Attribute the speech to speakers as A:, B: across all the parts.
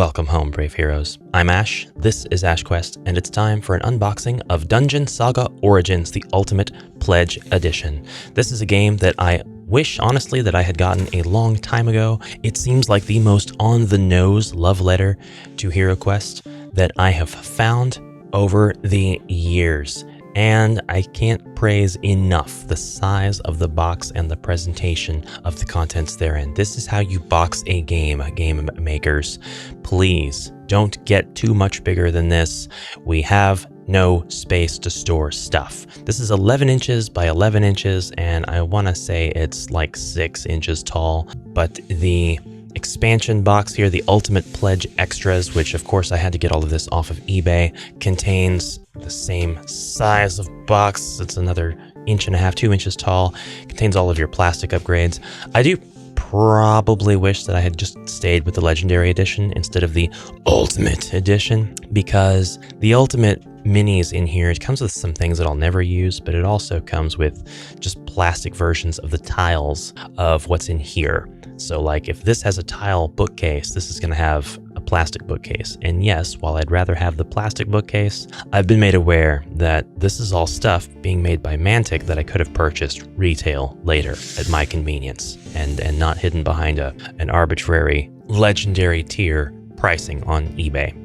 A: Welcome home, brave heroes. I'm Ash, this is HeroQuest, and it's time for an unboxing of Dungeon Saga Origins, the Ultimate Pledge Edition. This is a game that I wish, honestly, that I had gotten a long time ago. It seems like the most on-the-nose love letter to HeroQuest that I have found over the years. And I can't praise enough the size of the box and the presentation of the contents therein. This is how you box a game makers. Please don't get too much bigger than this. We have no space to store stuff. This is 11 inches by 11 inches, and I want to say it's like 6 inches tall, but the expansion box here, the Ultimate Pledge Extras, which of course I had to get all of this off of eBay, contains the same size of box. It's another 1.5 inches, 2 inches tall, contains all of your plastic upgrades. I do probably wish that I had just stayed with the Legendary Edition instead of the Ultimate Edition, because the Ultimate Minis in here, it comes with some things that I'll never use, but it also comes with just plastic versions of the tiles of what's in here. So like if this has a tile bookcase, this is going to have a plastic bookcase. And yes, while I'd rather have the plastic bookcase, I've been made aware that this is all stuff being made by Mantic that I could have purchased retail later at my convenience and not hidden behind an arbitrary legendary tier pricing on eBay.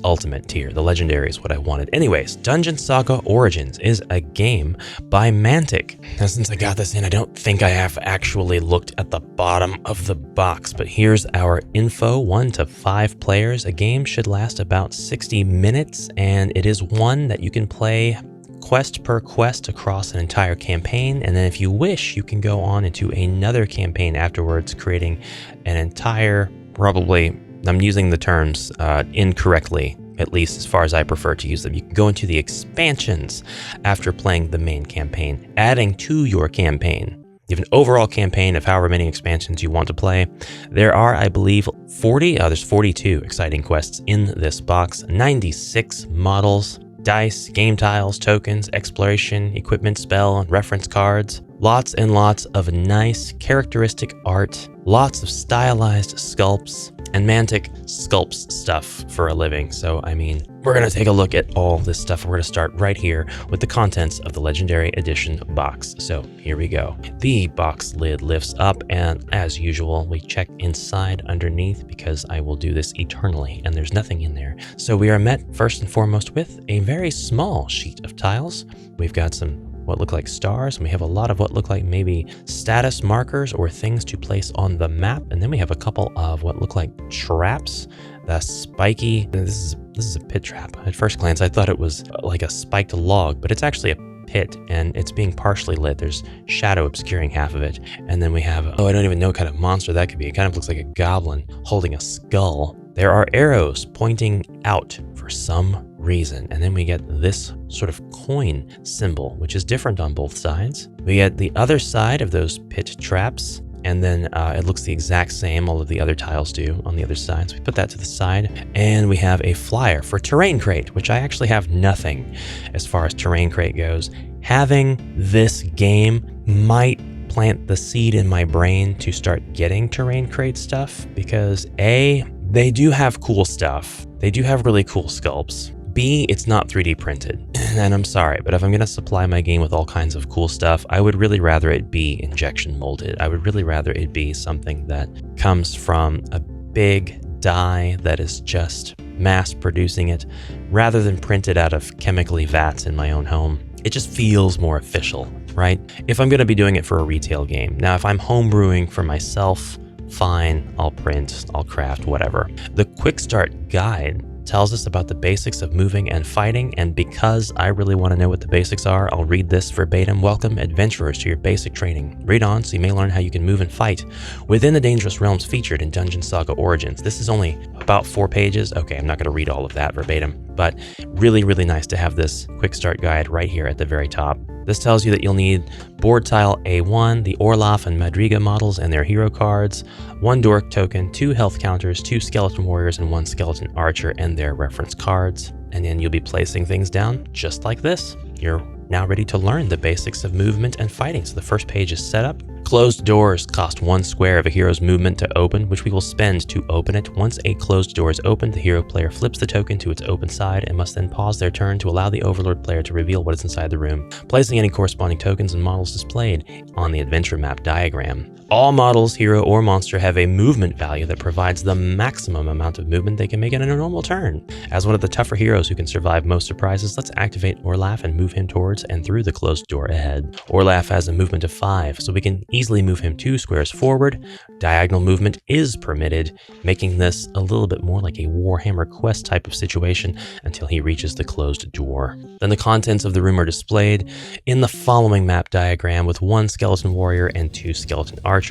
A: Ultimate tier. The legendary is what I wanted. Anyways, Dungeon Saga Origins is a game by Mantic. Now, since I got this in, I don't think I have actually looked at the bottom of the box, but here's our info. 1 to 5 players. A game should last about 60 minutes, and it is one that you can play quest per quest across an entire campaign, and then if you wish, you can go on into another campaign afterwards, creating an entire, probably, I'm using the terms incorrectly, at least as far as I prefer to use them. You can go into the expansions after playing the main campaign, adding to your campaign. You have an overall campaign of however many expansions you want to play. There are, I believe, there's 42 exciting quests in this box, 96 models, dice, game tiles, tokens, exploration, equipment, spell, and reference cards. Lots and lots of nice characteristic art, lots of stylized sculpts, and Mantic sculpts stuff for a living. So, I mean, we're going to take a look at all this stuff. We're going to start right here with the contents of the Legendary Edition box. So here we go. The box lid lifts up, and as usual, we check inside underneath because I will do this eternally, and there's nothing in there. So we are met first and foremost with a very small sheet of tiles. We've got some what look like stars, and we have a lot of what look like maybe status markers or things to place on the map, and then we have a couple of what look like traps. The spiky, this is a pit trap. At first glance I thought it was like a spiked log, but it's actually a pit, and it's being partially lit. There's shadow obscuring half of it, and then we have, I don't even know what kind of monster that could be. It kind of looks like a goblin holding a skull. There are arrows pointing out for some reason, and then we get this sort of coin symbol, which is different on both sides. We get the other side of those pit traps, and then it looks the exact same, all of the other tiles do on the other side. So we put that to the side, and we have a flyer for Terrain Crate, which I actually have nothing as far as Terrain Crate goes. Having this game might plant the seed in my brain to start getting Terrain Crate stuff, because A, they do have cool stuff. They do have really cool sculpts. B, it's not 3D printed. And I'm sorry, but if I'm going to supply my game with all kinds of cool stuff, I would really rather it be injection molded. I would really rather it be something that comes from a big die that is just mass producing it, rather than printed out of chemically vats in my own home. It just feels more official, right? If I'm going to be doing it for a retail game. Now, if I'm homebrewing for myself, fine, I'll print, I'll craft, whatever. The quick start guide tells us about the basics of moving and fighting, and because I really want to know what the basics are, I'll read this verbatim. Welcome, adventurers, to your basic training. Read on so you may learn how you can move and fight within the dangerous realms featured in Dungeon Saga Origins. This is only about 4 pages. Okay, I'm not going to read all of that verbatim, but really, really nice to have this quick start guide right here at the very top. This tells you that you'll need board tile A1, the Orloff and Madriga models and their hero cards, 1 dork token, 2 health counters, 2 skeleton warriors, and 1 skeleton archer and their reference cards. And then you'll be placing things down just like this. You're now ready to learn the basics of movement and fighting. So the first page is setup. Closed doors cost 1 square of a hero's movement to open, which we will spend to open it. Once a closed door is opened, the hero player flips the token to its open side and must then pause their turn to allow the Overlord player to reveal what is inside the room, placing any corresponding tokens and models displayed on the adventure map diagram. All models, hero or monster, have a movement value that provides the maximum amount of movement they can make in a normal turn. As one of the tougher heroes who can survive most surprises, let's activate Orlaf and move him towards and through the closed door ahead. Orlaf has a movement of 5, so we can easily move him 2 squares forward. Diagonal movement is permitted, making this a little bit more like a Warhammer Quest type of situation until he reaches the closed door. Then the contents of the room are displayed in the following map diagram with 1 skeleton warrior and 2 skeleton archers.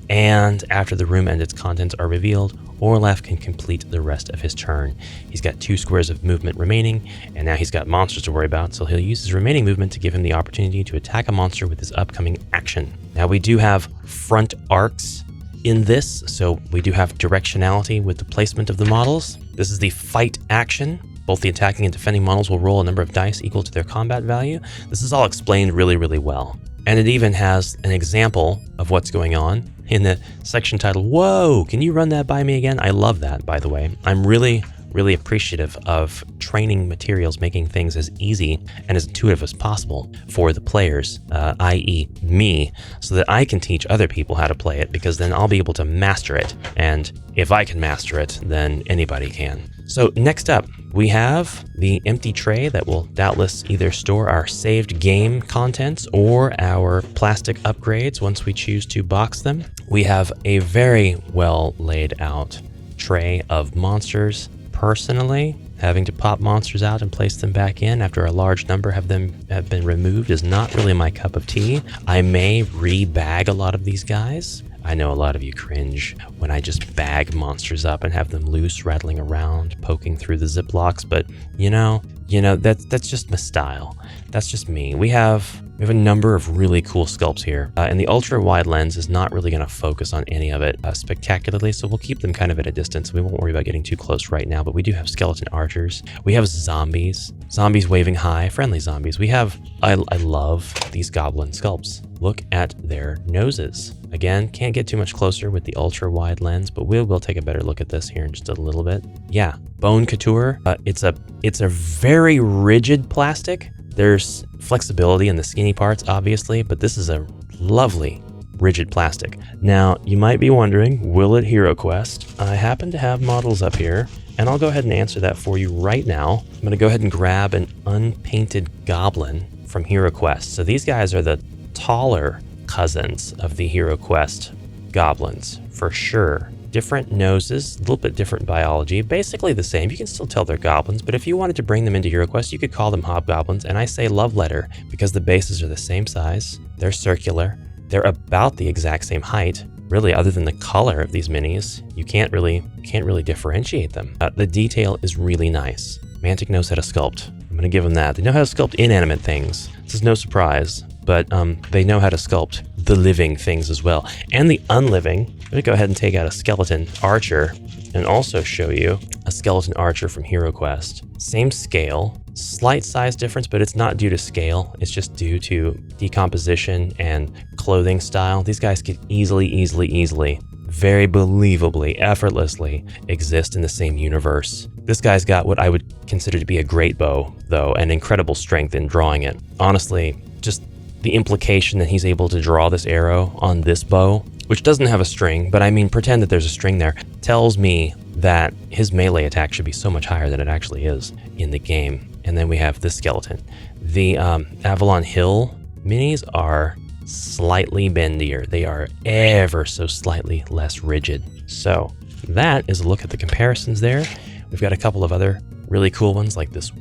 A: And after the room and its contents are revealed, Orlaf can complete the rest of his turn. He's got 2 squares of movement remaining, and now he's got monsters to worry about, so he'll use his remaining movement to give him the opportunity to attack a monster with his upcoming action. Now we do have front arcs in this, so we do have directionality with the placement of the models. This is the fight action. Both the attacking and defending models will roll a number of dice equal to their combat value. This is all explained really, really well. And it even has an example of what's going on in the section titled, "Whoa, can you run that by me again?" I love that, by the way. I'm really appreciative of training materials making things as easy and as intuitive as possible for the players, i.e. me, so that I can teach other people how to play it, because then I'll be able to master it. And if I can master it, then anybody can. So next up, we have the empty tray that will doubtless either store our saved game contents or our plastic upgrades once we choose to box them. We have a very well laid out tray of monsters. Personally, having to pop monsters out and place them back in after a large number have been removed is not really my cup of tea. I may rebag a lot of these guys. I know a lot of you cringe when I just bag monsters up and have them loose, rattling around, poking through the Ziplocs, but you know, that's just my style. That's just me. We have a number of really cool sculpts here, and the ultra wide lens is not really going to focus on any of it spectacularly, so we'll keep them kind of at a distance. We won't worry about getting too close right now, but we do have skeleton archers. We have zombies waving high, friendly zombies. I love these goblin sculpts. Look at their noses. Again, can't get too much closer with the ultra wide lens, but we'll take a better look at this here in just a little bit. Yeah, bone couture. It's a very rigid plastic. There's flexibility in the skinny parts, obviously, but this is a lovely rigid plastic. Now, you might be wondering, will it HeroQuest? I happen to have models up here, and I'll go ahead and answer that for you right now. I'm going to go ahead and grab an unpainted goblin from HeroQuest. So these guys are the taller cousins of the HeroQuest goblins, for sure. Different noses, a little bit different biology, basically the same. You can still tell they're goblins, but if you wanted to bring them into HeroQuest, you could call them hobgoblins, and I say love letter because the bases are the same size, they're circular, they're about the exact same height. Really, other than the color of these minis, you can't really differentiate them. The detail is really nice. Mantic knows how to sculpt. I'm gonna give them that. They know how to sculpt inanimate things. This is no surprise, but they know how to sculpt the living things as well, and the unliving. I'm gonna go ahead and take out a skeleton archer and also show you a skeleton archer from HeroQuest. Same scale, slight size difference, but it's not due to scale. It's just due to decomposition and clothing style. These guys could easily, very believably, effortlessly exist in the same universe. This guy's got what I would consider to be a great bow, though, and incredible strength in drawing it. Honestly, just the implication that he's able to draw this arrow on this bow, which doesn't have a string, but I mean, pretend that there's a string there, tells me that his melee attack should be so much higher than it actually is in the game. And then we have this skeleton. The Avalon Hill minis are slightly bendier. They are ever so slightly less rigid. So that is a look at the comparisons there. We've got a couple of other really cool ones like this,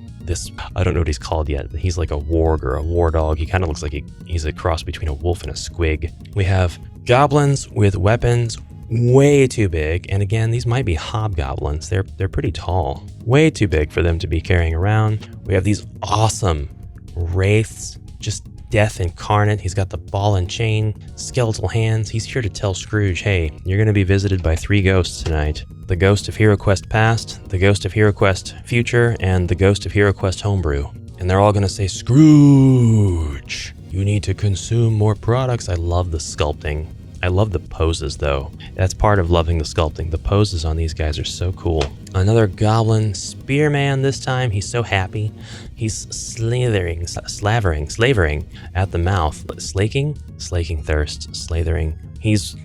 A: I don't know what he's called yet, but he's like a warg or a war dog. He kind of looks like he's a cross between a wolf and a squig. We have goblins with weapons way too big, and again, these might be hobgoblins. They're pretty tall, way too big for them to be carrying around. We have these awesome wraiths, just death incarnate. He's got the ball and chain, skeletal hands. He's here to tell Scrooge, hey, you're going to be visited by 3 ghosts tonight. The ghost of HeroQuest past, the ghost of HeroQuest future, and the ghost of HeroQuest homebrew. And they're all going to say, Scrooge, You need to consume more products. I love the sculpting. I love the poses though. That's part of loving the sculpting. The poses on these guys are so cool. Another goblin spearman this time. He's so happy. He's slavering at the mouth. Slaking thirst, slathering. He's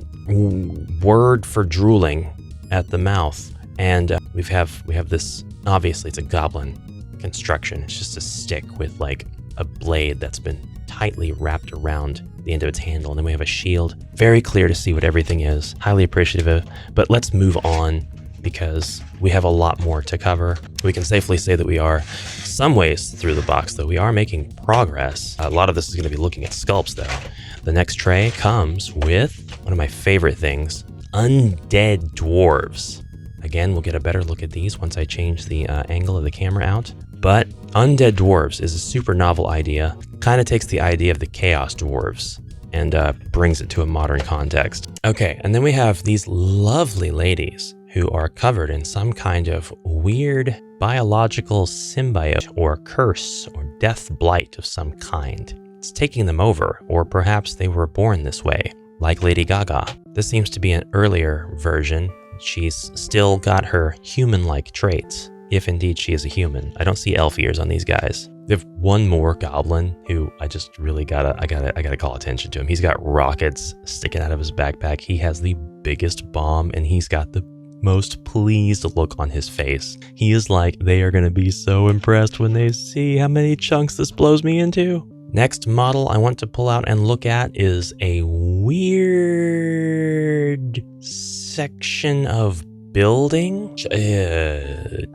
A: word for drooling at the mouth. And we have this, obviously it's a goblin construction. It's just a stick with like a blade that's been tightly wrapped around the end of its handle. And then we have a shield. Very clear to see what everything is. Highly appreciative. But let's move on because we have a lot more to cover. We can safely say that we are some ways through the box, though. We are making progress. A lot of this is going to be looking at sculpts, though. The next tray comes with one of my favorite things, undead dwarves. Again, we'll get a better look at these once I change the angle of the camera out. But undead dwarves is a super novel idea. Kind of takes the idea of the chaos dwarves and brings it to a modern context. Okay, and then we have these lovely ladies who are covered in some kind of weird biological symbiote or curse or death blight of some kind. It's taking them over, or perhaps they were born this way, like Lady Gaga. This seems to be an earlier version. She's still got her human-like traits, if indeed she is a human. I don't see elf ears on these guys. They have one more goblin who I just really gotta call attention to him. He's got rockets sticking out of his backpack. He has the biggest bomb and he's got the most pleased look on his face. He is like, they are gonna be so impressed when they see how many chunks this blows me into. Next model I want to pull out and look at is a weird section of building.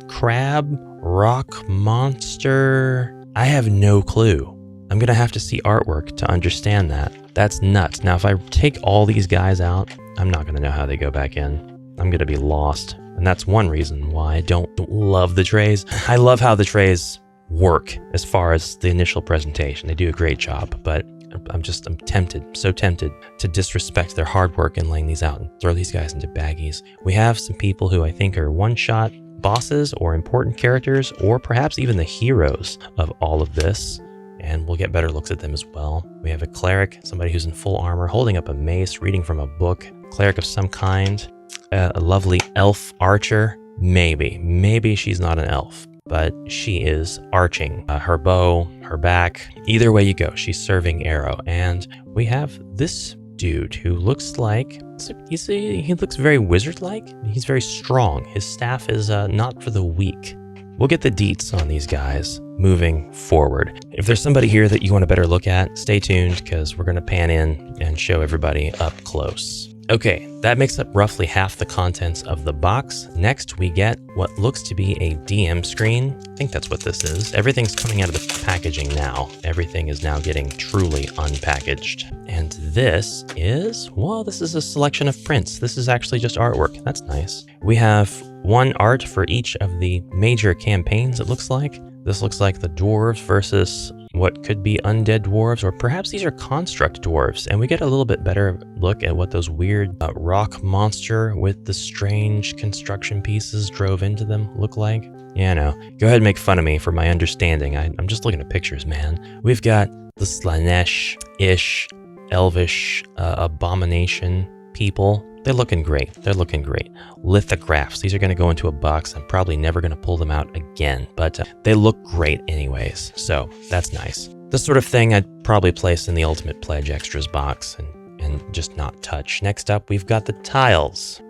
A: Crab, rock monster. I have no clue. I'm gonna have to see artwork to understand that. That's nuts. Now, if I take all these guys out, I'm not gonna know how they go back in. I'm gonna be lost. And that's one reason why I don't love the trays. I love how the trays work as far as the initial presentation. They do a great job, but I'm tempted, so tempted to disrespect their hard work in laying these out and throw these guys into baggies. We have some people who I think are one-shot bosses or important characters, or perhaps even the heroes of all of this, and we'll get better looks at them as well. We have a cleric, somebody who's in full armor, holding up a mace, reading from a book, cleric of some kind, a lovely elf archer. Maybe she's not an elf, but she is arching her bow, her back. Either way you go, she's serving arrow. And we have this dude who looks like, he looks very wizard-like. He's very strong. His staff is not for the weak. We'll get the deets on these guys moving forward. If there's somebody here that you want a better look at, stay tuned because we're going to pan in and show everybody up close. Okay, that makes up roughly half the contents of the box. Next, we get what looks to be a DM screen. I think that's what this is. Everything's coming out of the packaging now. Everything is now getting truly unpackaged. And this is, well, this is a selection of prints. This is actually just artwork. That's nice. We have one art for each of the major campaigns, it looks like. This looks like the dwarves versus what could be undead dwarves, or perhaps these are construct dwarves, and we get a little bit better look at what those weird rock monster with the strange construction pieces drove into them look like. Yeah, no, go ahead and make fun of me for my understanding. I'm just looking at pictures, man. We've got the Slanesh-ish, elvish abomination people. They're looking great. They're looking great. Lithographs. These are going to go into a box. I'm probably never going to pull them out again, but they look great anyways, so that's nice. This sort of thing I'd probably place in the Ultimate Pledge Extras box and just not touch. Next up, we've got the tiles.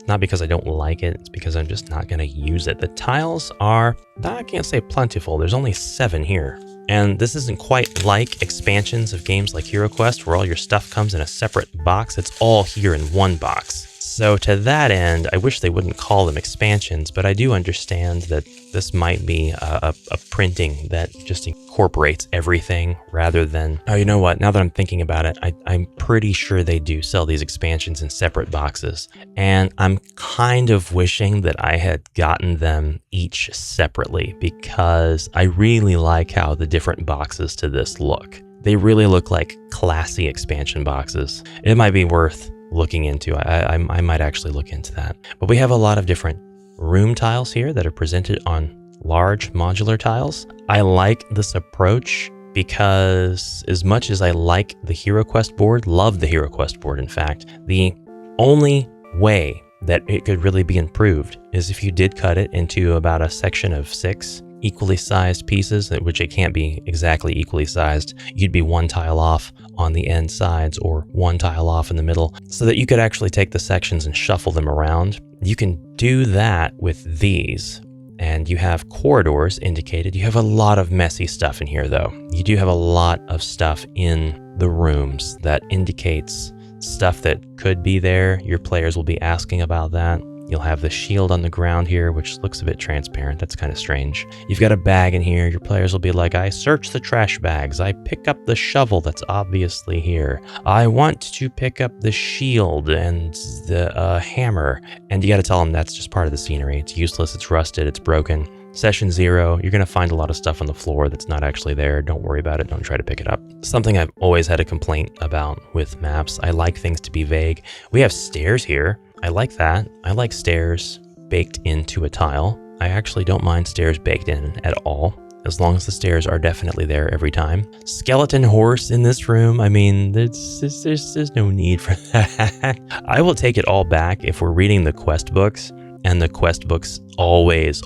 A: Not because I don't like it, it's because I'm just not going to use it. The tiles are, I can't say plentiful. There's only 7 here. And this isn't quite like expansions of games like HeroQuest where all your stuff comes in a separate box. It's all here in one box. So to that end, I wish they wouldn't call them expansions, but I do understand that this might be a printing that just incorporates everything rather than, oh, you know what? Now that I'm thinking about it, I'm pretty sure they do sell these expansions in separate boxes. And I'm kind of wishing that I had gotten them each separately because I really like how the different boxes to this look. They really look like classy expansion boxes. It might be worth looking into. I might actually look into that. But we have a lot of different room tiles here that are presented on large modular tiles. I like this approach because as much as I like the HeroQuest board, love the HeroQuest board in fact, the only way that it could really be improved is if you did cut it into about a section of 6 equally sized pieces, which it can't be exactly equally sized. You'd be 1 tile off on the end sides or 1 tile off in the middle, so that you could actually take the sections and shuffle them around. You can do that with these, and you have corridors indicated. You have a lot of messy stuff in here though. You do have a lot of stuff in the rooms that indicates stuff that could be there. Your players will be asking about that. You'll have the shield on the ground here, which looks a bit transparent. That's kind of strange. You've got a bag in here. Your players will be like, I search the trash bags. I pick up the shovel that's obviously here. I want to pick up the shield and the hammer. And you got to tell them that's just part of the scenery. It's useless. It's rusted. It's broken. Session 0, you're going to find a lot of stuff on the floor that's not actually there. Don't worry about it. Don't try to pick it up. Something I've always had a complaint about with maps. I like things to be vague. We have stairs here. I like that. I like stairs baked into a tile. I actually don't mind stairs baked in at all, as long as the stairs are definitely there every time. Skeleton horse in this room. I mean, there's no need for that. I will take it all back if we're reading the quest books, and the quest books always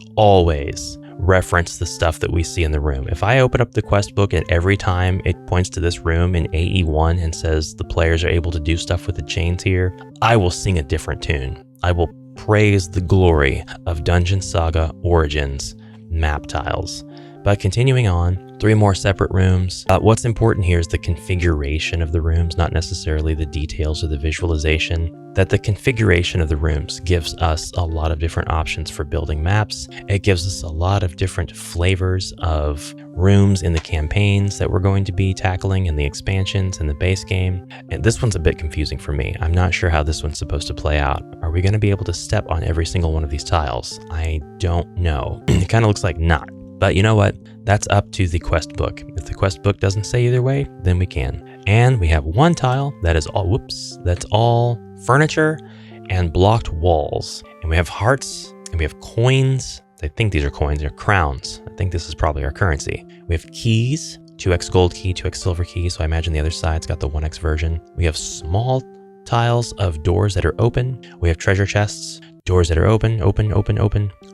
A: reference the stuff that we see in the room. If I open up the quest book and every time it points to this room in AE1 and says the players are able to do stuff with the chains here, I will sing a different tune. I will praise the glory of Dungeon Saga Origins map tiles. But continuing on, 3 more separate rooms. What's important here is the configuration of the rooms, not necessarily the details or the visualization. That the configuration of the rooms gives us a lot of different options for building maps. It gives us a lot of different flavors of rooms in the campaigns that we're going to be tackling in the expansions and the base game. And this one's a bit confusing for me. I'm not sure how this one's supposed to play out. Are we going to be able to step on every single one of these tiles? I don't know. It kind of looks like not. But you know what? That's up to the quest book. If the quest book doesn't say either way, then we can. And we have 1 tile that is all, that's all furniture and blocked walls. And we have hearts and we have coins. I think these are coins, they're crowns. I think this is probably our currency. We have keys, 2x gold key, 2x silver key. So I imagine the other side's got the 1x version. We have small tiles of doors that are open. We have treasure chests, doors that are open.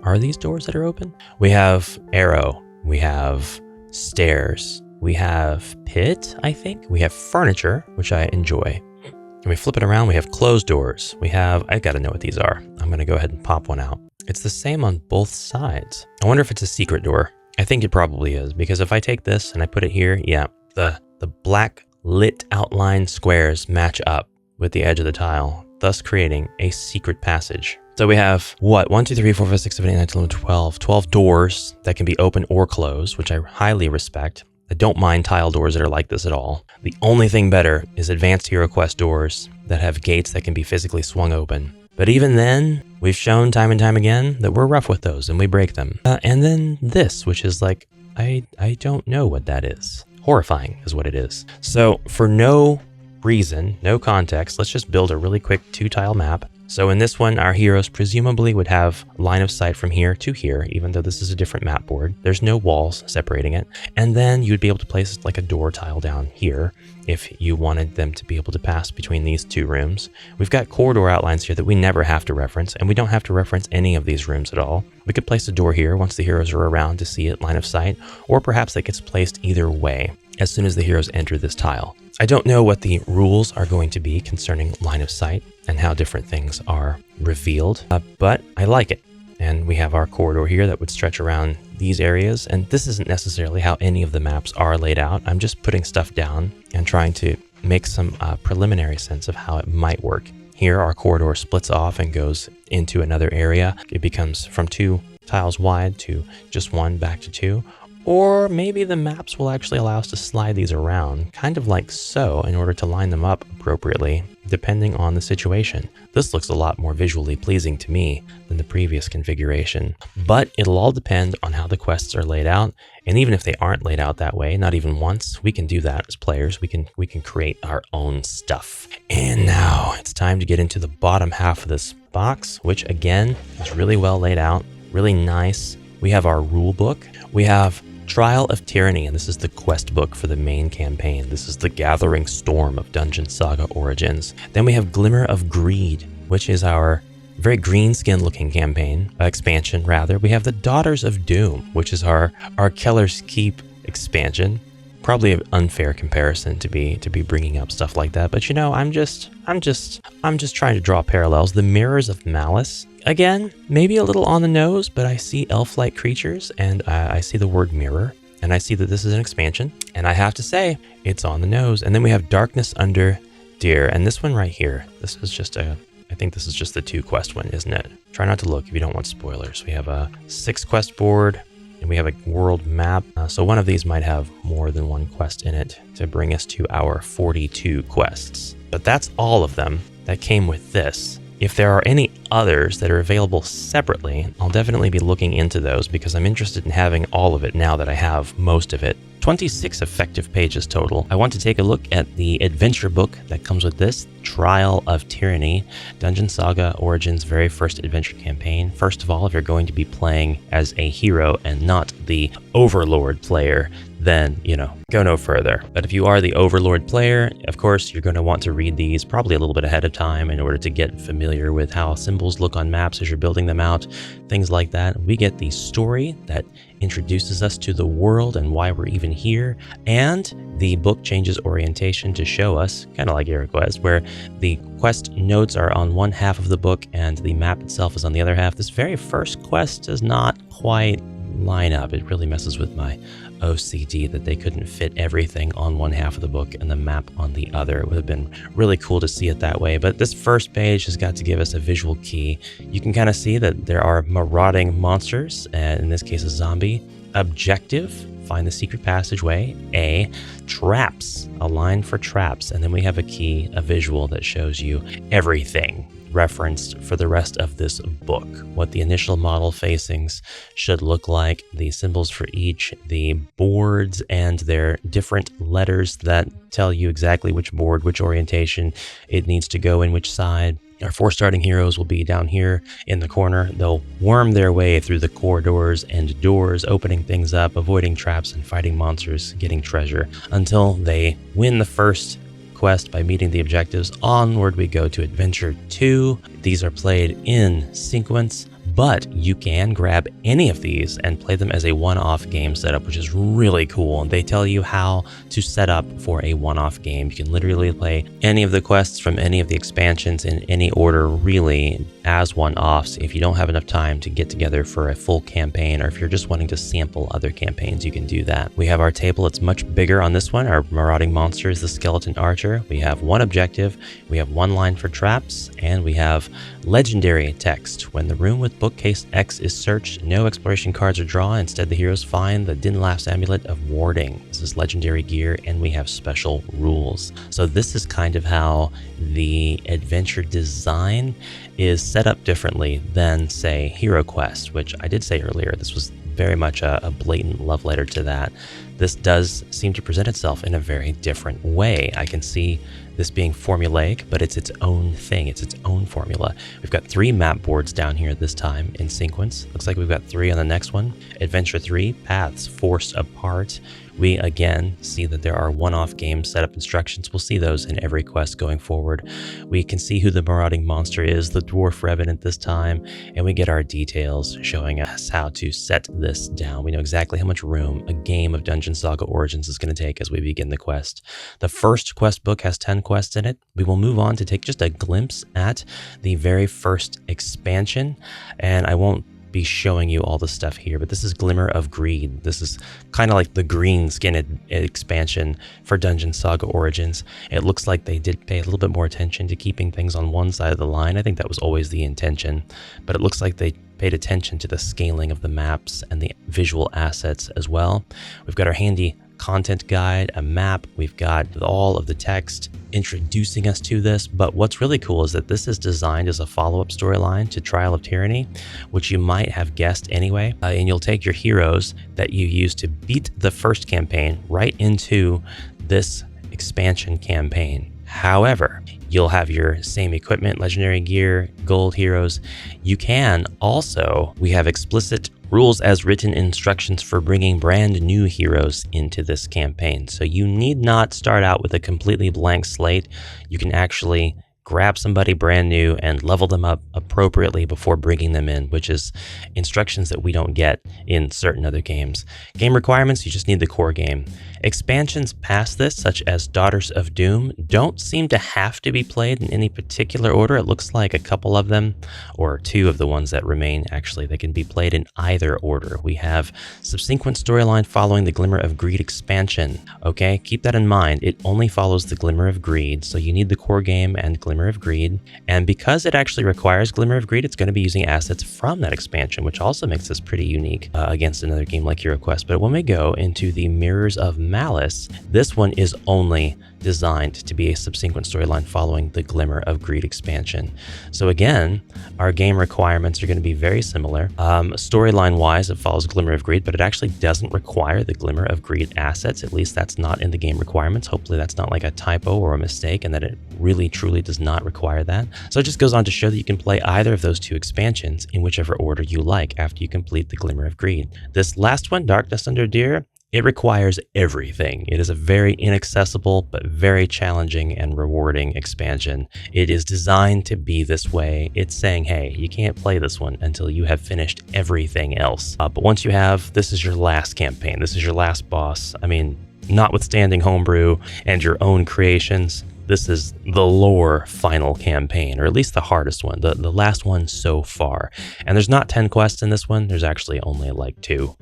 A: Are these doors that are open? We have arrow. We have stairs. We have pit, I think. We have furniture, which I enjoy. And we flip it around, we have closed doors. We have, I gotta know what these are. I'm gonna go ahead and pop one out. It's the same on both sides. I wonder if it's a secret door. I think it probably is, because if I take this and I put it here, yeah, the black lit outline squares match up with the edge of the tile, thus creating a secret passage. So we have, 1, 2, 3, 4, 5, 6, 7, 8, 9, 10, 11, 12. 12 doors that can be open or closed, which I highly respect. I don't mind tile doors that are like this at all. The only thing better is advanced HeroQuest doors that have gates that can be physically swung open. But even then, we've shown time and time again that we're rough with those and we break them. And then this, which is like, I don't know what that is. Horrifying is what it is. So for no reason, no context, let's just build a really quick 2-tile map. So in this one, our heroes presumably would have line of sight from here to here, even though this is a different map board. There's no walls separating it. And then you'd be able to place like a door tile down here if you wanted them to be able to pass between these 2 rooms. We've got corridor outlines here that we never have to reference, and we don't have to reference any of these rooms at all. We could place a door here once the heroes are around to see it line of sight, or perhaps it gets placed either way as soon as the heroes enter this tile. I don't know what the rules are going to be concerning line of sight and how different things are revealed, but I like it. And we have our corridor here that would stretch around these areas. And this isn't necessarily how any of the maps are laid out. I'm just putting stuff down and trying to make some preliminary sense of how it might work. Here, our corridor splits off and goes into another area. It becomes from 2 tiles wide to just 1 back to 2. Or maybe the maps will actually allow us to slide these around, kind of like so, in order to line them up appropriately, depending on the situation. This looks a lot more visually pleasing to me than the previous configuration. But it'll all depend on how the quests are laid out, and even if they aren't laid out that way, not even once, we can do that as players. We can create our own stuff. And now it's time to get into the bottom half of this box, which again is really well laid out, really nice. We have our rule book. We have Trial of Tyranny, and this is the quest book for the main campaign. This is the Gathering Storm of Dungeon Saga Origins. Then we have Glimmer of Greed, which is our very green skin looking campaign, expansion rather. We have the Daughters of Doom, which is our Keller's Keep expansion. Probably an unfair comparison to be bringing up stuff like that, but you know, I'm just trying to draw parallels. The Mirrors of Malice, again, maybe a little on the nose, but I see elf-like creatures, and I see the word mirror, and I see that this is an expansion, and I have to say, it's on the nose. And then we have Darkness Under Deer, and this one right here, this is just I think this is just the 2 quest one, isn't it? Try not to look if you don't want spoilers. We have a 6 quest board, and we have a world map. So one of these might have more than 1 quest in it to bring us to our 42 quests. But that's all of them that came with this. If there are any others that are available separately, I'll definitely be looking into those because I'm interested in having all of it now that I have most of it. 26 effective pages total. I want to take a look at the adventure book that comes with this, Trial of Tyranny, Dungeon Saga Origins' very first adventure campaign. First of all, if you're going to be playing as a hero and not the Overlord player, then, you know, go no further. But if you are the Overlord player, of course, you're going to want to read these probably a little bit ahead of time in order to get familiar with how symbols look on maps as you're building them out, things like that. We get the story that introduces us to the world and why we're even here, and the book changes orientation to show us, kind of like HeroQuest, where the quest notes are on one half of the book and the map itself is on the other half. This very first quest does not quite line up. It really messes with my OCD that they couldn't fit everything on one half of the book and the map on the other. It would have been really cool to see it that way, but this first page has got to give us a visual key. You can kind of see that there are marauding monsters, and in this case a zombie. Objective, find the secret passageway. A, traps, a line for traps, and then we have a key, a visual that shows you everything referenced for the rest of this book. What the initial model facings should look like, the symbols for each, the boards and their different letters that tell you exactly which board, which orientation it needs to go in, which side. Our 4 starting heroes will be down here in the corner. They'll worm their way through the corridors and doors, opening things up, avoiding traps and fighting monsters, getting treasure, until they win the first quest by meeting the objectives. Onward we go to Adventure 2. These are played in sequence, but you can grab any of these and play them as a one-off game setup, which is really cool. And they tell you how to set up for a one-off game. You can literally play any of the quests from any of the expansions in any order, really, as one-offs. If you don't have enough time to get together for a full campaign, or if you're just wanting to sample other campaigns, you can do that. We have our table. It's much bigger on this one. Our marauding monster is the skeleton archer. We have 1 objective. We have 1 line for traps, and we have legendary text. When the room with bookcase X is searched, no exploration cards are drawn. Instead, the heroes find the Dinlaf's amulet of warding. This is legendary gear, and we have special rules. So this is kind of how the adventure design is set up differently than, say, HeroQuest, which I did say earlier. This was very much a blatant love letter to that. This does seem to present itself in a very different way. I can see this being formulaic, but it's its own thing. It's its own formula. We've got 3 map boards down here this time in sequence. Looks like we've got 3 on the next one. Adventure 3, Paths Forced Apart. We again see that there are one-off game setup instructions. We'll see those in every quest going forward. We can see who the marauding monster is, the dwarf revenant this time, and we get our details showing us how to set this down. We know exactly how much room a game of Dungeon Saga Origins is going to take as we begin the quest. The first quest book has 10 quests in it. We will move on to take just a glimpse at the very first expansion, and I won't be showing you all the stuff here, but this is Glimmer of Greed. This is kind of like the green skin expansion for Dungeon Saga Origins. It looks like they did pay a little bit more attention to keeping things on one side of the line. I think that was always the intention, but it looks like they paid attention to the scaling of the maps and the visual assets as well. We've got our handy content guide, a map. We've got all of the text introducing us to this, but what's really cool is that this is designed as a follow-up storyline to Trial of Tyranny, which you might have guessed anyway, and you'll take your heroes that you used to beat the first campaign right into this expansion campaign. However, you'll have your same equipment, legendary gear, gold heroes. You can also, we have explicit rules as written instructions for bringing brand new heroes into this campaign. So you need not start out with a completely blank slate. You can actually grab somebody brand new and level them up appropriately before bringing them in, which is instructions that we don't get in certain other games. Game requirements, you just need the core game. Expansions past this, such as Daughters of Doom, don't seem to have to be played in any particular order. It looks like a couple of them, or two of the ones that remain, actually, they can be played in either order. We have subsequent storyline following the Glimmer of Greed expansion. Okay, keep that in mind. It only follows the Glimmer of Greed, so you need the core game and Glimmer of Greed. And because it actually requires Glimmer of Greed, it's going to be using assets from that expansion, which also makes this pretty unique against another game like HeroQuest. But when we go into the Mirrors of Malice, this one is only designed to be a subsequent storyline following the Glimmer of Greed expansion. So again, our game requirements are going to be very similar. Storyline wise, it follows Glimmer of Greed, but it actually doesn't require the Glimmer of Greed assets. At least that's not in the game requirements. Hopefully that's not like a typo or a mistake, and that it really truly does not require that. So it just goes on to show that you can play either of those two expansions in whichever order you like after you complete the Glimmer of Greed. This last one, Darkness Under Deer, it requires everything. It is a very inaccessible but very challenging and rewarding expansion. It is designed to be this way. It's saying, hey, you can't play this one until you have finished everything else. But once you have, this is your last campaign. This is your last boss. I mean, notwithstanding homebrew and your own creations, this is the lore final campaign, or at least the hardest one, the last one so far. And there's not 10 quests in this one. There's actually only like 2.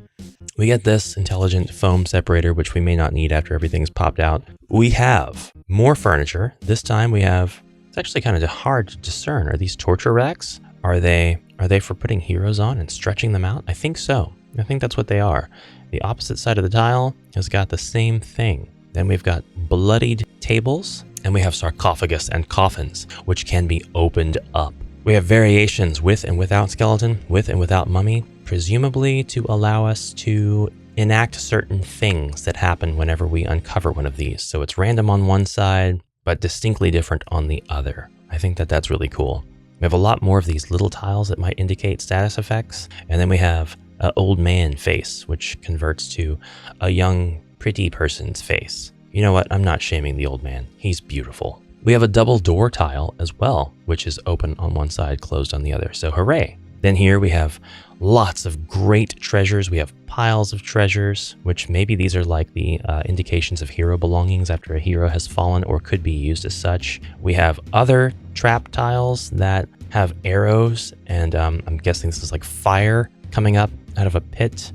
A: We get this intelligent foam separator, which we may not need after everything's popped out. We have more furniture. This time we have, it's actually kind of hard to discern. Are these torture racks? Are they for putting heroes on and stretching them out? I think so. I think that's what they are. The opposite side of the tile has got the same thing. Then we've got bloodied tables, and we have sarcophagus and coffins, which can be opened up. We have variations with and without skeleton, with and without mummy, presumably to allow us to enact certain things that happen whenever we uncover one of these. So it's random on one side, but distinctly different on the other. I think that that's really cool. We have a lot more of these little tiles that might indicate status effects. And then we have an old man face, which converts to a young, pretty person's face. You know what? I'm not shaming the old man. He's beautiful. We have a double door tile as well, which is open on one side, closed on the other. So hooray. Then here we have lots of great treasures. We have piles of treasures, which maybe these are like the indications of hero belongings after a hero has fallen, or could be used as such. We have other trap tiles that have arrows, and I'm guessing this is like fire coming up out of a pit.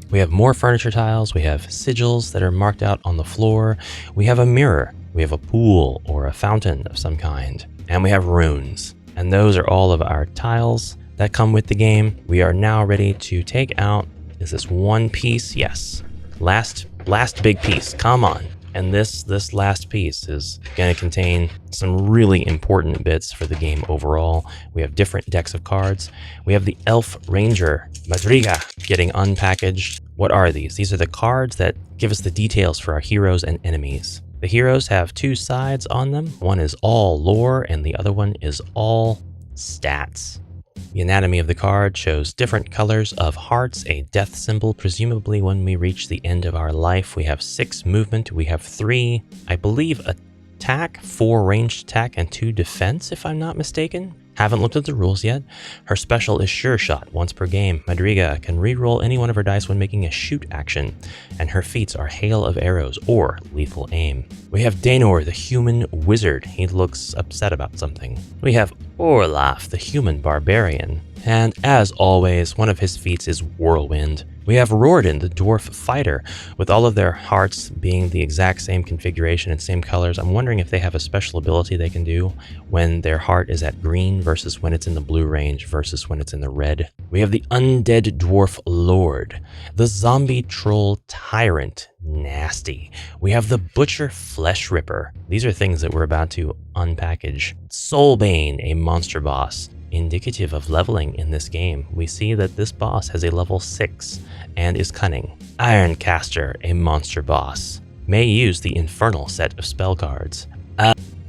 A: We have more furniture tiles. We have sigils that are marked out on the floor. We have a mirror. We have a pool or a fountain of some kind. And we have runes. And those are all of our tiles that come with the game. We are now ready to take out, is this one piece? Yes. Last big piece, come on. And this last piece is gonna contain some really important bits for the game overall. We have different decks of cards. We have the Elf Ranger, Madriga, getting unpackaged. What are these? These are the cards that give us the details for our heroes and enemies. The heroes have 2 sides on them. One is all lore and the other one is all stats. The anatomy of the card shows different colors of hearts, a death symbol, presumably when we reach the end of our life. We have 6 movement, we have 3, I believe, attack, 4 ranged attack, and 2 defense, if I'm not mistaken. Haven't looked at the rules yet. Her special is Sure Shot. Once per game, Madriga can re-roll any one of her dice when making a shoot action, and her feats are Hail of Arrows or Lethal Aim. We have Daenor, the human wizard. He looks upset about something. We have Orlaf, the human barbarian. And as always, one of his feats is Whirlwind. We have Rorden, the dwarf fighter, with all of their hearts being the exact same configuration and same colors. I'm wondering if they have a special ability they can do when their heart is at green versus when it's in the blue range versus when it's in the red. We have the undead dwarf lord, the zombie troll tyrant, nasty. We have the butcher flesh ripper. These are things that we're about to unpackage. Soulbane, a monster boss. Indicative of leveling in this game, we see that this boss has a level 6 and is cunning. Ironcaster, a monster boss, may use the infernal set of spell cards.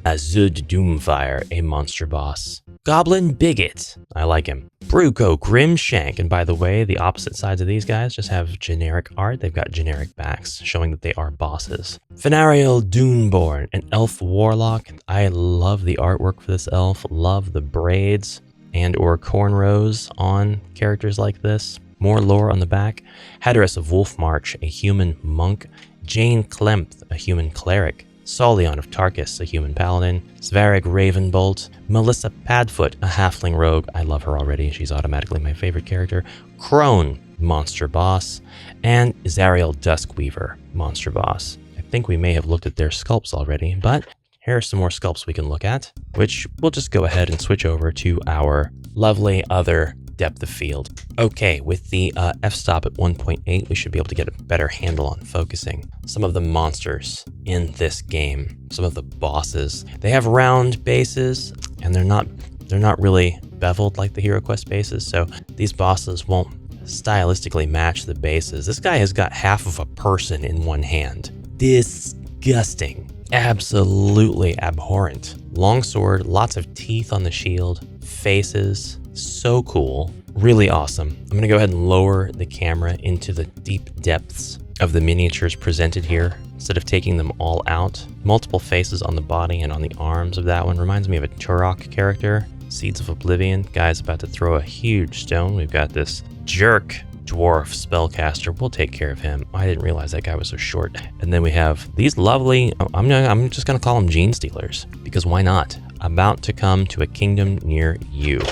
A: Azud Doomfire, a monster boss. Goblin Bigot, I like him. Bruco Grimshank, and by the way, the opposite sides of these guys just have generic art. They've got generic backs, showing that they are bosses. Fenariel Duneborn, an elf warlock. I love the artwork for this elf, love the braids and or cornrows on characters like this. More lore on the back. Haderus of Wolfmarch, a human monk. Jane Klemth, a human cleric. Saulion of Tarkus, a human paladin. Svarig Ravenbolt. Melissa Padfoot, a halfling rogue. I love her already. She's automatically my favorite character. Crone, monster boss. And Zariel Duskweaver, monster boss. I think we may have looked at their sculpts already, but here are some more sculpts we can look at, which we'll just go ahead and switch over to our lovely other depth of field. Okay, with the f-stop at 1.8, we should be able to get a better handle on focusing some of the monsters in this game, some of the bosses. They have round bases, and they're not really beveled like the HeroQuest bases, so these bosses won't stylistically match the bases. This guy has got half of a person in one hand. Disgusting. Absolutely abhorrent. Long sword, lots of teeth on the shield, faces. So cool. Really awesome. I'm going to go ahead and lower the camera into the deep depths of the miniatures presented here instead of taking them all out. Multiple faces on the body and on the arms of that one. Reminds me of a Turok character. Seeds of Oblivion. Guy's about to throw a huge stone. We've got this jerk dwarf spellcaster. We'll take care of him. I didn't realize that guy was so short. And then we have these lovely, I'm just going to call them gene stealers, because why not? About to come to a kingdom near you.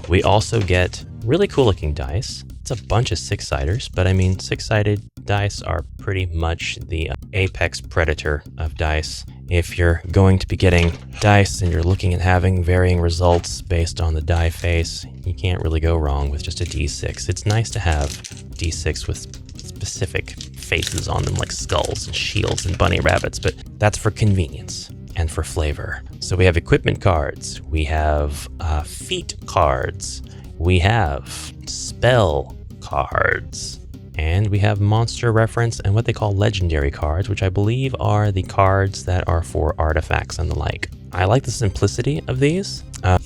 A: We also get really cool looking dice. It's a bunch of six-siders, but I mean, six-sided dice are pretty much the apex predator of dice. If you're going to be getting dice and you're looking at having varying results based on the die face, you can't really go wrong with just a D6. It's nice to have D6 with specific faces on them, like skulls and shields and bunny rabbits, but that's for convenience and for flavor. So we have equipment cards, we have feat cards, we have spell cards, and we have monster reference and what they call legendary cards, which I believe are the cards that are for artifacts and the like. I like the simplicity of these.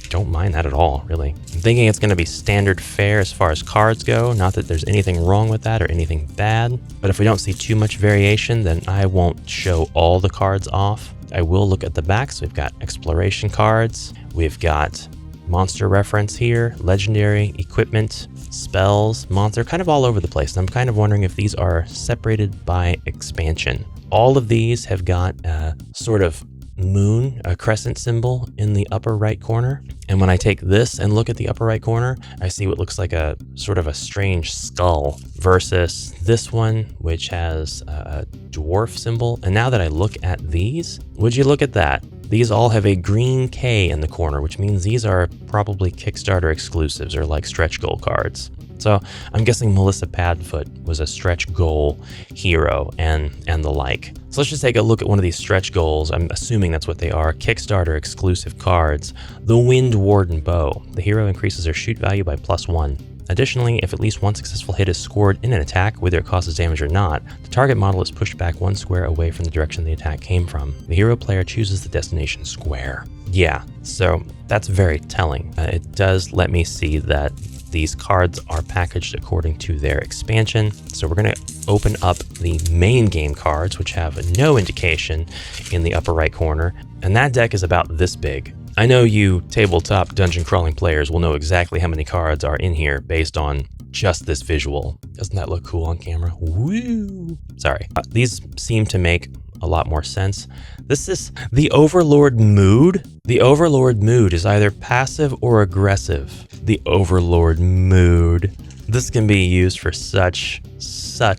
A: Don't mind that at all, really. I'm thinking it's going to be standard fare as far as cards go. Not that there's anything wrong with that or anything bad, but if we don't see too much variation, then I won't show all the cards off. I will look at the backs. We've got exploration cards. We've got monster reference here, legendary, equipment, spells, monster, kind of all over the place. And I'm kind of wondering if these are separated by expansion. All of these have got a sort of moon, a crescent symbol in the upper right corner. And when I take this and look at the upper right corner, I see what looks like a sort of a strange skull versus this one, which has a dwarf symbol. And now that I look at these, would you look at that? These all have a green K in the corner, which means these are probably Kickstarter exclusives or like stretch goal cards. So I'm guessing Melissa Padfoot was a stretch goal hero and the like. So let's just take a look at one of these stretch goals. I'm assuming that's what they are. Kickstarter exclusive cards. The Wind Warden Bow. The hero increases their shoot value by +1. Additionally, if at least one successful hit is scored in an attack, whether it causes damage or not, the target model is pushed back 1 square away from the direction the attack came from. The hero player chooses the destination square. Yeah, so that's very telling. It does let me see that these cards are packaged according to their expansion. So we're going to open up the main game cards, which have no indication in the upper right corner. And that deck is about this big. I know you tabletop dungeon crawling players will know exactly how many cards are in here based on just this visual. Doesn't that look cool on camera? Woo! Sorry. These seem to make a lot more sense. This is the Overlord mood. The Overlord mood is either passive or aggressive. The Overlord mood. This can be used for such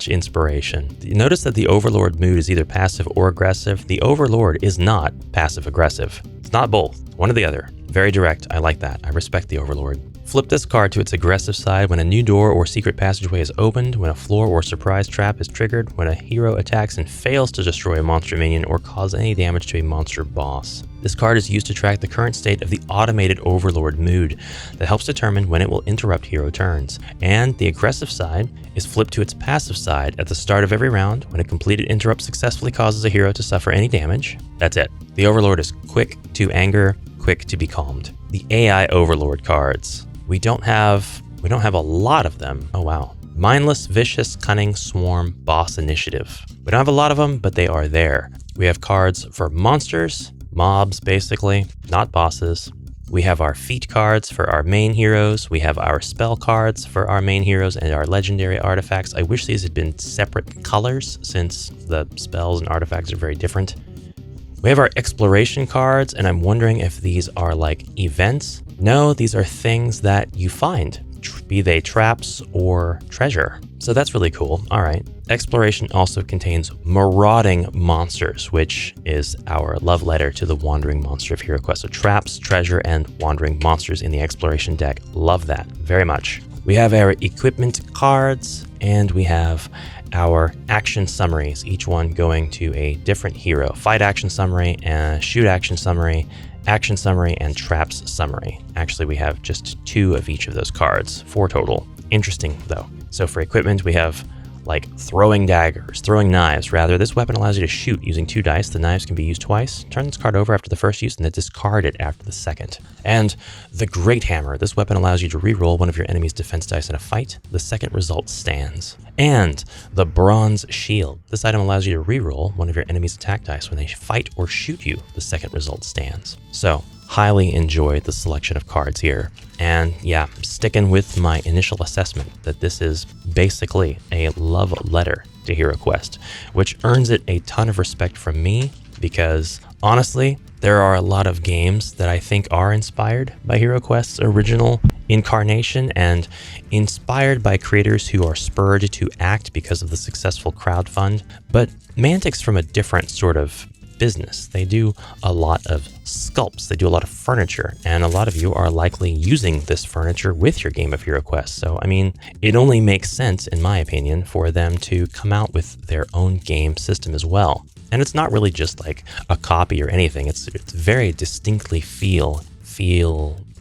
A: inspiration. Notice that the Overlord mood is either passive or aggressive. The Overlord is not passive aggressive. It's not both. One or the other. Very direct. I like that. I respect the Overlord. Flip this card to its aggressive side when a new door or secret passageway is opened, when a floor or surprise trap is triggered, when a hero attacks and fails to destroy a monster minion or cause any damage to a monster boss. This card is used to track the current state of the automated Overlord mood that helps determine when it will interrupt hero turns. And the aggressive side is flipped to its passive side at the start of every round when a completed interrupt successfully causes a hero to suffer any damage. That's it. The Overlord is quick to anger, quick to be calmed. The AI Overlord cards. We don't have a lot of them. Oh wow. Mindless, Vicious, Cunning, Swarm, Boss Initiative. We don't have a lot of them, but they are there. We have cards for monsters, mobs basically, not bosses. We have our feat cards for our main heroes. We have our spell cards for our main heroes and our legendary artifacts. I wish these had been separate colors since the spells and artifacts are very different. We have our exploration cards, and I'm wondering if these are like events. No, these are things that you find, be they traps or treasure. So that's really cool. All right. Exploration also contains marauding monsters, which is our love letter to the wandering monster of HeroQuest. So traps, treasure, and wandering monsters in the exploration deck. Love that very much. We have our equipment cards, and we have our action summaries, each one going to a different hero. Fight action summary, shoot action summary, and traps summary. Actually, we have just 2 of each of those cards, 4 total. Interesting though. So for equipment, we have like throwing daggers, throwing knives rather. This weapon allows you to shoot using 2 dice. The knives can be used twice. Turn this card over after the first use and then discard it after the second. And the Great Hammer. This weapon allows you to re-roll one of your enemy's defense dice in a fight. The second result stands. And the Bronze Shield. This item allows you to re-roll one of your enemy's attack dice when they fight or shoot you. The second result stands. So highly enjoyed the selection of cards here. And yeah, sticking with my initial assessment that this is basically a love letter to HeroQuest, which earns it a ton of respect from me because honestly, there are a lot of games that I think are inspired by HeroQuest's original incarnation and inspired by creators who are spurred to act because of the successful crowdfund. But Mantic's from a different sort of business. They do a lot of sculpts, they do a lot of furniture, and a lot of you are likely using this furniture with your game of HeroQuest. So, I mean, it only makes sense, in my opinion, for them to come out with their own game system as well. And it's not really just like a copy or anything. It's very distinctly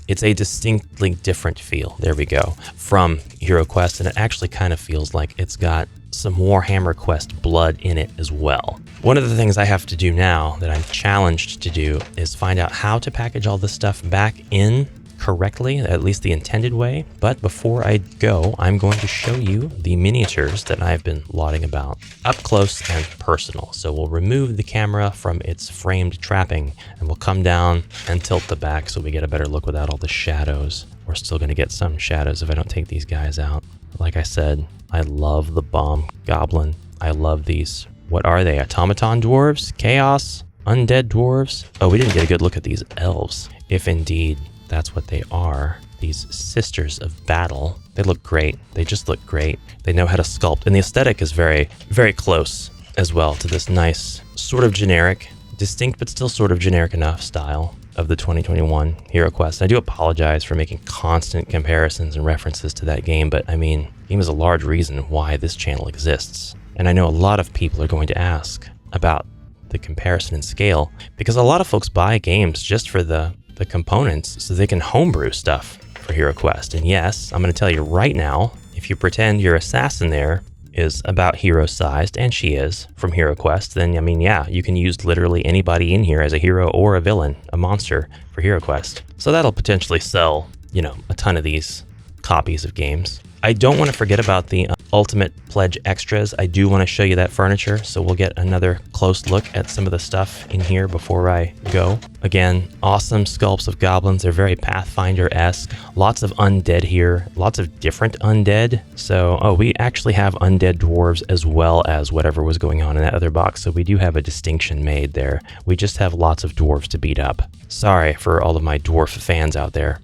A: it's a distinctly different feel, there we go, from HeroQuest, and it actually kind of feels like it's got some Warhammer Quest blood in it as well. One of the things I have to do now that I'm challenged to do is find out how to package all this stuff back in correctly, at least the intended way. But before I go, I'm going to show you the miniatures that I've been lauding about up close and personal. So we'll remove the camera from its framed trapping and we'll come down and tilt the back so we get a better look without all the shadows. We're still going to get some shadows if I don't take these guys out. Like I said, I love the bomb goblin. I love these. What are they? Automaton dwarves? Chaos? Undead dwarves? Oh, we didn't get a good look at these elves. If indeed that's what they are. These sisters of battle. They look great. They just look great. They know how to sculpt. And the aesthetic is very, very close as well to this nice, sort of generic, distinct but still sort of generic enough style of the 2021 HeroQuest. I do apologize for making constant comparisons and references to that game, but I mean, the game is a large reason why this channel exists. And I know a lot of people are going to ask about the comparison and scale because a lot of folks buy games just for the components so they can homebrew stuff for HeroQuest. And yes, I'm going to tell you right now, if you pretend your assassin there is about hero sized, and she is from HeroQuest, then I mean, yeah, you can use literally anybody in here as a hero or a villain, a monster for HeroQuest. So that'll potentially sell, a ton of these copies of games. I don't want to forget about the Ultimate Pledge extras. I do want to show you that furniture, so we'll get another close look at some of the stuff in here before I go. Again, awesome sculpts of goblins. They're very Pathfinder-esque. Lots of undead here, lots of different undead. So, we actually have undead dwarves as well as whatever was going on in that other box, so we do have a distinction made there. We just have lots of dwarves to beat up. Sorry for all of my dwarf fans out there.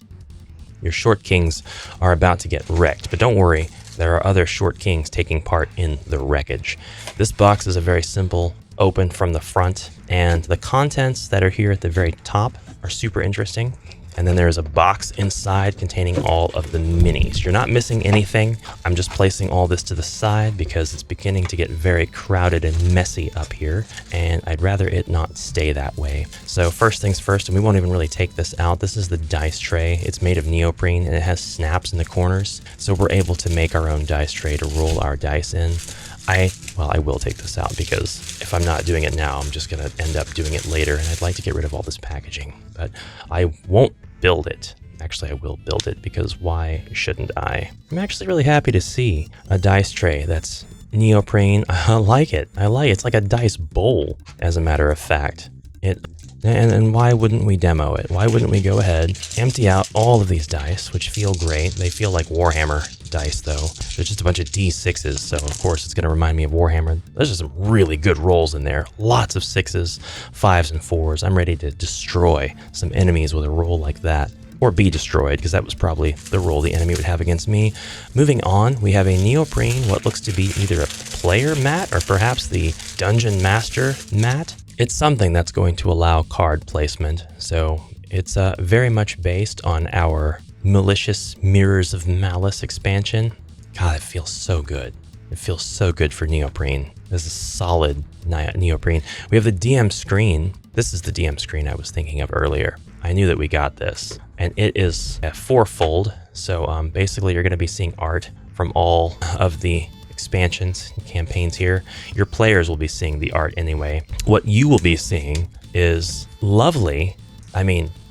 A: Your short kings are about to get wrecked, but don't worry, there are other short kings taking part in the wreckage. This box is a very simple open from the front, and the contents that are here at the very top are super interesting. And then there's a box inside containing all of the minis. You're not missing anything. I'm just placing all this to the side because it's beginning to get very crowded and messy up here, and I'd rather it not stay that way. So first things first, and we won't even really take this out. This is the dice tray. It's made of neoprene and it has snaps in the corners. So we're able to make our own dice tray to roll our dice in. I will take this out because if I'm not doing it now, I'm just going to end up doing it later, and I'd like to get rid of all this packaging. But I won't build it. Actually, I will build it because why shouldn't I? I'm actually really happy to see a dice tray that's neoprene. I like it. It's like a dice bowl, as a matter of fact. And why wouldn't we demo it? Why wouldn't we go ahead, empty out all of these dice, which feel great. They feel like Warhammer dice, though. There's just a bunch of D6s, so of course it's going to remind me of Warhammer. There's just some really good rolls in there. Lots of 6s, 5s, and 4s. I'm ready to destroy some enemies with a roll like that. Or be destroyed, because that was probably the roll the enemy would have against me. Moving on, we have a neoprene, what looks to be either a player mat or perhaps the Dungeon Master mat. It's something that's going to allow card placement, so it's very much based on our Malicious Mirrors of Malice expansion. God, it feels so good. It feels so good for neoprene. This is solid neoprene. We have the DM screen. This is the DM screen I was thinking of earlier. I knew that we got this, and it is a fourfold. So basically you're going to be seeing art from all of the expansions and campaigns here. Your players will be seeing the art anyway. What you will be seeing is lovely,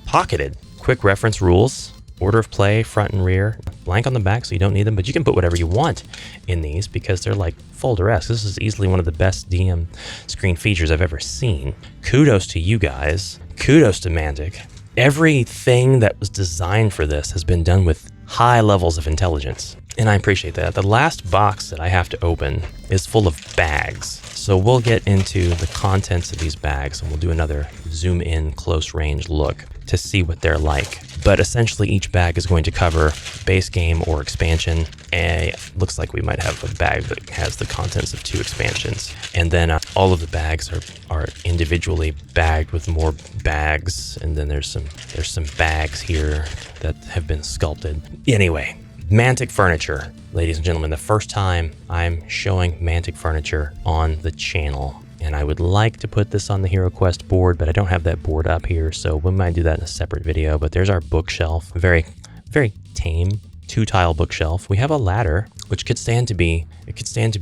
A: pocketed, quick reference rules, order of play, front and rear, blank on the back so you don't need them, but you can put whatever you want in these because they're like folder-esque. This is easily one of the best DM screen features I've ever seen. Kudos to you guys. Kudos to Mantic. Everything that was designed for this has been done with high levels of intelligence, and I appreciate that. The last box that I have to open is full of bags. So we'll get into the contents of these bags and we'll do another zoom in close range look to see what they're like. But essentially each bag is going to cover base game or expansion, and it looks like we might have a bag that has the contents of 2 expansions. And then all of the bags are individually bagged with more bags, and then there's some bags here that have been sculpted. Anyway, Mantic furniture, ladies and gentlemen, the first time I'm showing Mantic furniture on the channel. And I would like to put this on the HeroQuest board, but I don't have that board up here, so we might do that in a separate video. But there's our bookshelf, very, very tame 2-tile bookshelf. We have a ladder, which could stand to be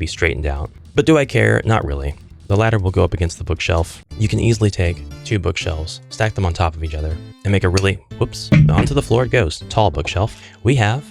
A: straightened out. But do I care? Not really. The ladder will go up against the bookshelf. You can easily take 2 bookshelves, stack them on top of each other, and make a really, onto the floor it goes, tall bookshelf. We have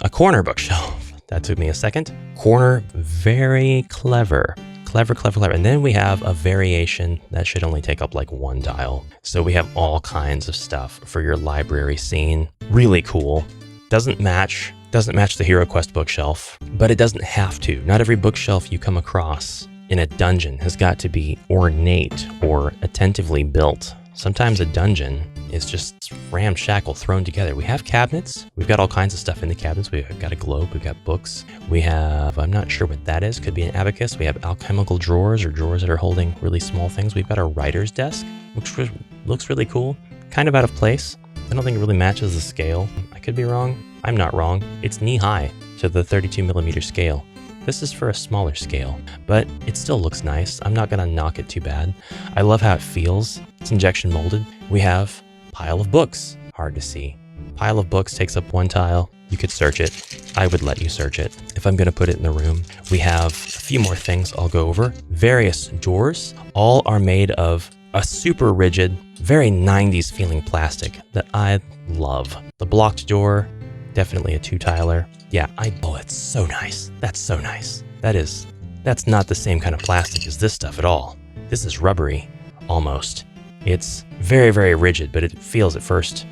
A: a corner bookshelf. That took me a second. Corner, very clever. Clever. And then we have a variation that should only take up like 1 tile. So we have all kinds of stuff for your library scene. Really cool. Doesn't match the HeroQuest bookshelf, but it doesn't have to. Not every bookshelf you come across in a dungeon has got to be ornate or attentively built. Sometimes a dungeon is just ramshackle thrown together. We have cabinets. We've got all kinds of stuff in the cabinets. We've got a globe. We've got books. We have, I'm not sure what that is. Could be an abacus. We have alchemical drawers or drawers that are holding really small things. We've got a writer's desk, which looks really cool. Kind of out of place. I don't think it really matches the scale. I could be wrong. I'm not wrong. It's knee-high to the 32mm scale. This is for a smaller scale, but it still looks nice. I'm not gonna knock it too bad. I love how it feels. It's injection molded. We have pile of books. Hard to see. Pile of books takes up 1 tile. You could search it. I would let you search it if I'm gonna put it in the room. We have a few more things I'll go over. Various doors. All are made of a super rigid, very 90s feeling plastic that I love. The blocked door, definitely a 2-tiler. Yeah, oh, it's so nice. That's so nice. That's not the same kind of plastic as this stuff at all. This is rubbery, almost. It's very, very rigid, but it feels at first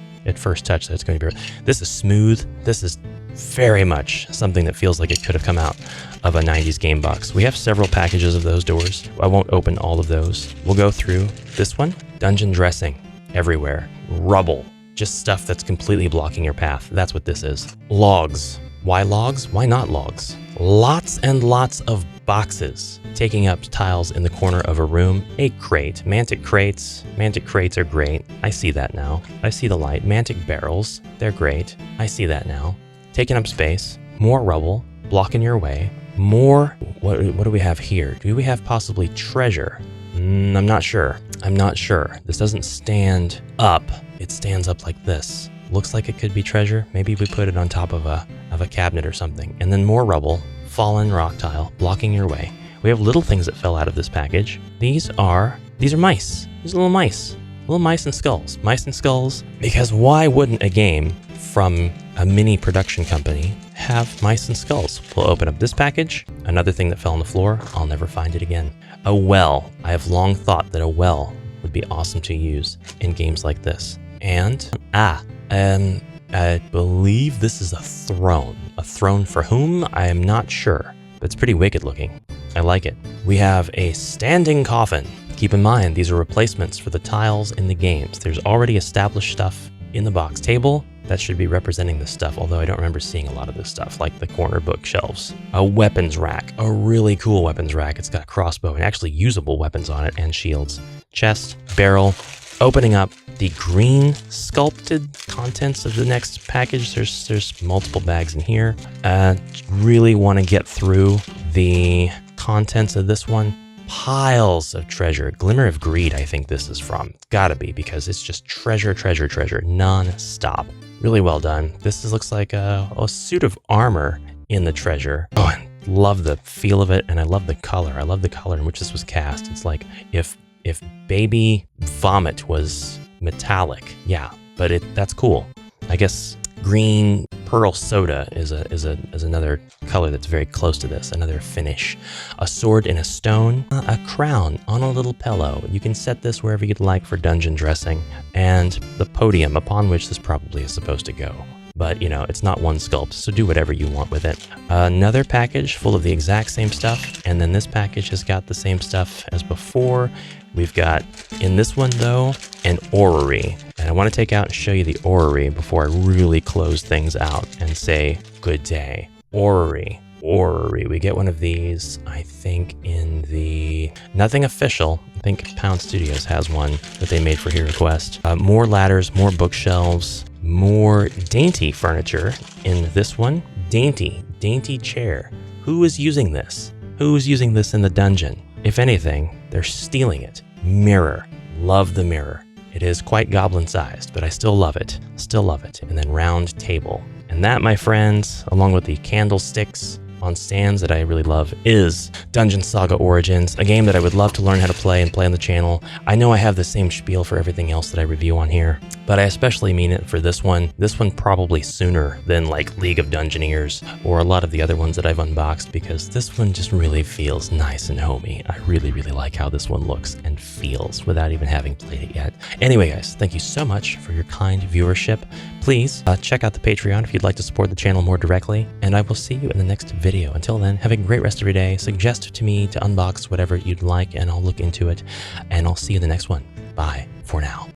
A: touch that it's going to be. This is smooth. This is very much something that feels like it could have come out of a 90s game box. We have several packages of those doors. I won't open all of those. We'll go through this one. Dungeon dressing everywhere. Rubble. Just stuff that's completely blocking your path. That's what this is. Logs. Why logs? Why not logs? Lots and lots of boxes taking up tiles in the corner of a room. A crate. Mantic crates. Mantic crates are great. I see that now. I see the light. Mantic barrels. They're great. I see that now. Taking up space. More rubble. Blocking your way. More. What do we have here? Do we have possibly treasure? I'm not sure. I'm not sure. This doesn't stand up. It stands up like this. Looks like it could be treasure. Maybe we put it on top of a cabinet or something. And then more rubble, fallen rock tile, blocking your way. We have little things that fell out of this package. These are mice. These are little mice. Little mice and skulls. Mice and skulls. Because why wouldn't a game from a mini production company have mice and skulls? We'll open up this package. Another thing that fell on the floor. I'll never find it again. A well. I have long thought that a well would be awesome to use in games like this. And, I believe this is a throne. A throne for whom? I am not sure, but it's pretty wicked looking. I like it. We have a standing coffin. Keep in mind, these are replacements for the tiles in the games. There's already established stuff in the box table that should be representing this stuff, although I don't remember seeing a lot of this stuff, like the corner bookshelves. A weapons rack, a really cool weapons rack. It's got a crossbow and actually usable weapons on it and shields. Chest, barrel. Opening up the green sculpted contents of the next package. There's multiple bags in here. Really want to get through the contents of this one. Piles of treasure. Glimmer of Greed, I think this is from. Gotta be, because it's just treasure, treasure, treasure, non-stop. Really well done. Looks like a suit of armor in the treasure. Oh, and love the feel of it, and I love the color. I love the color in which this was cast. It's like if baby vomit was metallic, yeah, but that's cool. I guess green pearl soda is another color that's very close to this, another finish. A sword in a stone, a crown on a little pillow. You can set this wherever you'd like for dungeon dressing, and the podium upon which this probably is supposed to go. But, you know, it's not one sculpt, so do whatever you want with it. Another package full of the exact same stuff, and then this package has got the same stuff as before. We've got, in this one though, an orrery. And I want to take out and show you the orrery before I really close things out and say good day. Orrery. Orrery. We get one of these, I think, in the... Nothing official. I think Pound Studios has one that they made for HeroQuest. More ladders, more bookshelves, more dainty furniture in this one. Dainty chair. Who is using this? Who is using this in the dungeon? If anything, they're stealing it. Mirror. Love the mirror. It is quite goblin-sized, but I still love it. Still love it. And then round table. And that, my friends, along with the candlesticks on stands that I really love, is Dungeon Saga Origins, a game that I would love to learn how to play and play on the channel. I know I have the same spiel for everything else that I review on here, but I especially mean it for this one. This one probably sooner than like League of Dungeoneers or a lot of the other ones that I've unboxed, because this one just really feels nice and homey. I really, really like how this one looks and feels without even having played it yet. Anyway, guys, thank you so much for your kind viewership. Please check out the Patreon if you'd like to support the channel more directly, and I will see you in the next video. Until then, have a great rest of your day. Suggest to me to unbox whatever you'd like, and I'll look into it, and I'll see you in the next one. Bye for now.